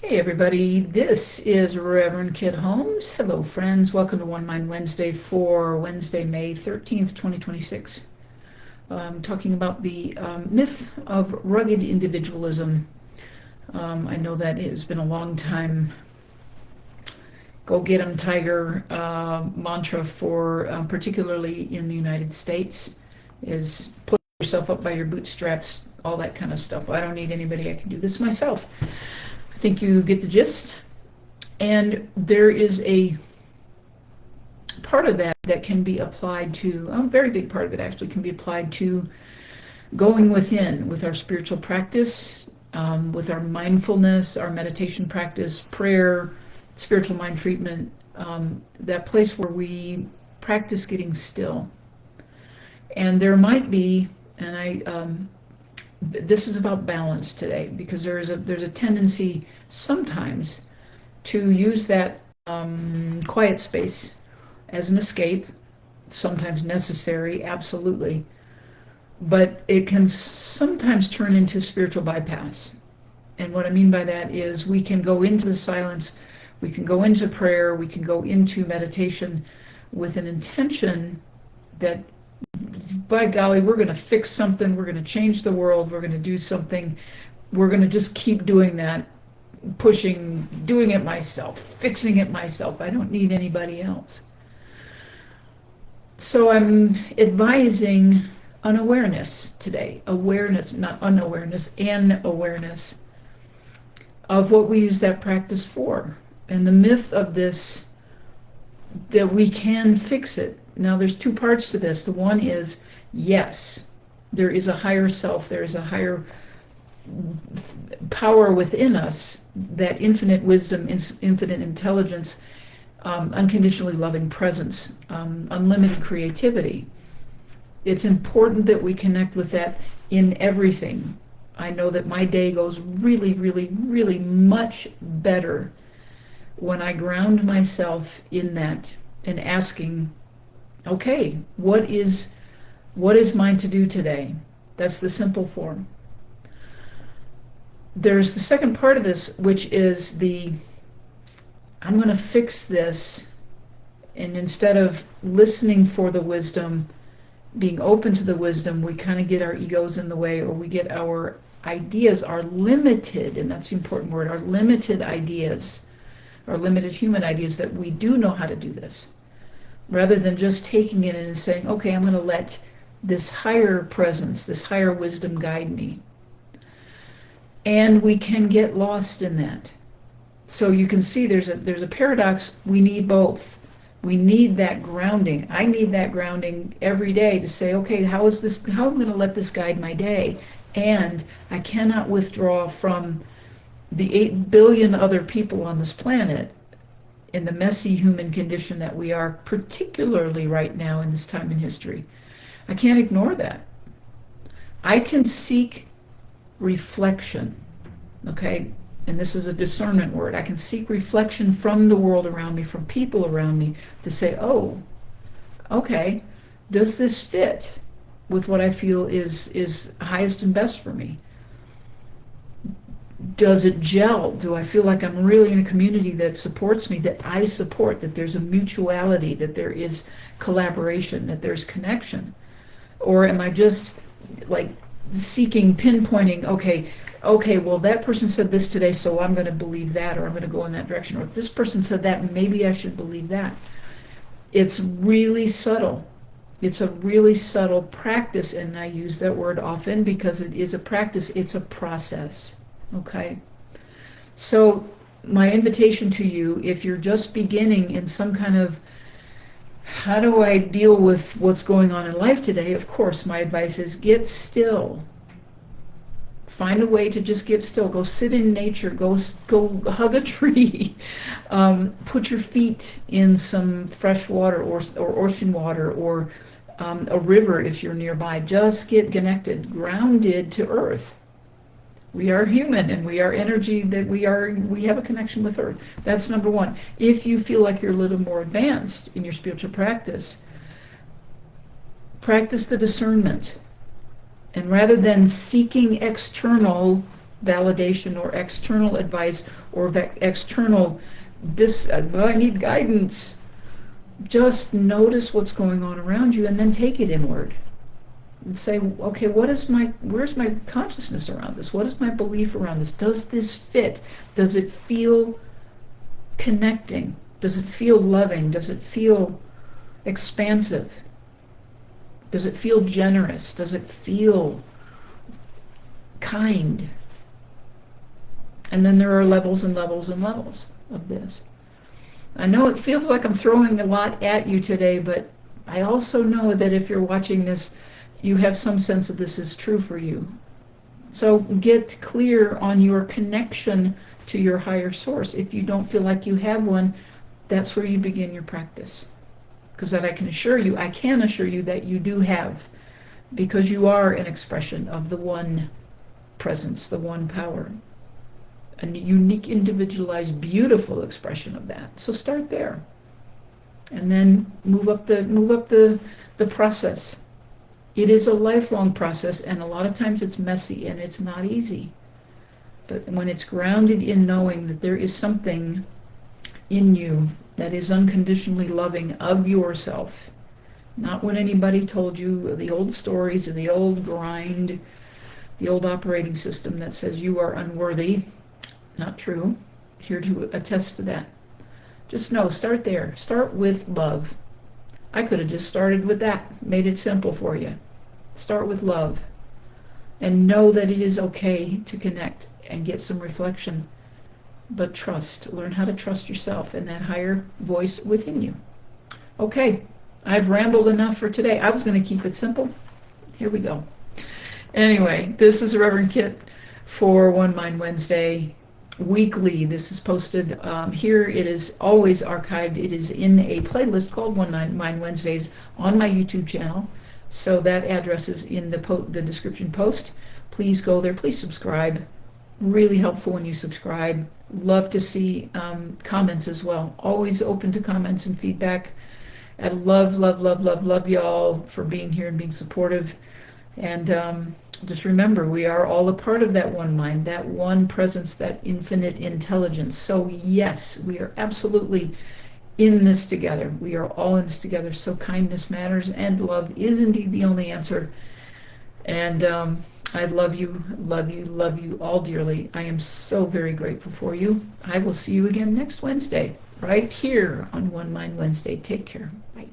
Hey everybody, this is Reverend Kid Holmes. Hello friends, welcome to One Mind Wednesday for Wednesday, May 13th, 2026. Talking about the myth of rugged individualism. I know that has been a long time go get 'em tiger mantra for particularly in the United States is pull yourself up by your bootstraps, all that kind of stuff. I don't need anybody, I can do this myself. I think you get the gist. And there is a part of that that can be applied to, a very big part of it actually can be applied to going within with our spiritual practice, with our mindfulness, our meditation practice, prayer, spiritual mind treatment, that place where we practice getting still. And there might be, and this is about balance today, because there's a tendency sometimes to use that quiet space as an escape, sometimes necessary, absolutely, but it can sometimes turn into spiritual bypass. And what I mean by that is we can go into the silence, we can go into prayer, we can go into meditation with an intention that, by golly, we're going to fix something, we're going to change the world, we're going to do something, we're going to just keep doing that, pushing, doing it myself, fixing it myself. I don't need anybody else. So I'm advising unawareness today. Awareness, not unawareness, and awareness of what we use that practice for. And the myth of this, that we can fix it. Now, there's two parts to this. The one is, yes, there is a higher self, there is a higher power within us, that infinite wisdom, infinite intelligence, unconditionally loving presence, unlimited creativity. It's important that we connect with that in everything. I know that my day goes really, really, really much better when I ground myself in that and asking, okay, what is mine to do today? That's the simple form. There's the second part of this, which is I'm going to fix this, and instead of listening for the wisdom, being open to the wisdom, we kind of get our egos in the way, or we get our ideas, our limited, and that's the important word, our limited ideas, our limited human ideas, that we do know how to do this, rather than just taking it and saying, okay, I'm going to let this higher presence, this higher wisdom guide me. And we can get lost in that. So you can see there's a paradox. We need both. We need that grounding. I need that grounding every day to say, okay, how am I going to let this guide my day? And I cannot withdraw from the 8 billion other people on this planet in the messy human condition that we are, particularly right now in this time in history. I can't ignore that. I can seek reflection, okay? And this is a discernment word. I can seek reflection from the world around me, from people around me, to say, oh, okay, does this fit with what I feel is highest and best for me? Does it gel? Do I feel like I'm really in a community that supports me, that I support, that there's a mutuality, that there is collaboration, that there's connection? Or am I just like seeking, pinpointing, okay, well, that person said this today, so I'm going to believe that, or I'm going to go in that direction, or if this person said that, maybe I should believe that. It's really subtle. It's a really subtle practice, and I use that word often because it is a practice. It's a process, okay? So my invitation to you, if you're just beginning in some kind of, how do I deal with what's going on in life today? Of course, my advice is get still. Find a way to just get still. Go sit in nature. Go hug a tree. Put your feet in some fresh water or ocean water, or a river if you're nearby. Just get connected, grounded to earth. We are human, and we are energy, that we have a connection with earth. That's number one. If you feel like you're a little more advanced in your spiritual practice, practice the discernment. And rather than seeking external validation or external advice or external, this, well, I need guidance. Just notice what's going on around you and then take it inward and say, okay, where's my consciousness around this? What is my belief around this? Does this fit? Does it feel connecting? Does it feel loving? Does it feel expansive? Does it feel generous? Does it feel kind? And then there are levels and levels and levels of this. I know it feels like I'm throwing a lot at you today, but I also know that if you're watching this, you have some sense that this is true for you. So get clear on your connection to your higher source. If you don't feel like you have one, that's where you begin your practice. Because that I can assure you that you do have, because you are an expression of the one presence, the one power. A unique, individualized, beautiful expression of that. So start there. And then move up the process. It is a lifelong process, and a lot of times it's messy and it's not easy. But when it's grounded in knowing that there is something in you that is unconditionally loving of yourself, not what anybody told you, the old stories or the old grind, the old operating system that says you are unworthy. Not true. Here to attest to that. Just know, start there. Start with love. I could have just started with that, made it simple for you. Start with love. And know that it is okay to connect and get some reflection. But trust. Learn how to trust yourself and that higher voice within you. Okay, I've rambled enough for today. I was going to keep it simple. Here we go. Anyway, this is Reverend Kit for One Mind Wednesday. Weekly, this is posted here. It is always archived. It is in a playlist called One Mind Wednesdays on my YouTube channel. So that address is in the description post. Please go there. Please subscribe. Really helpful when you subscribe. Love to see comments as well. Always open to comments and feedback. I love y'all for being here and being supportive. And just remember, we are all a part of that one mind, that one presence, that infinite intelligence. So yes, we are absolutely in this together. We are all in this together. So kindness matters, and love is indeed the only answer. And I love you all dearly. I am so very grateful for you. I will see you again next Wednesday, right here on One Mind Wednesday. Take care. Bye.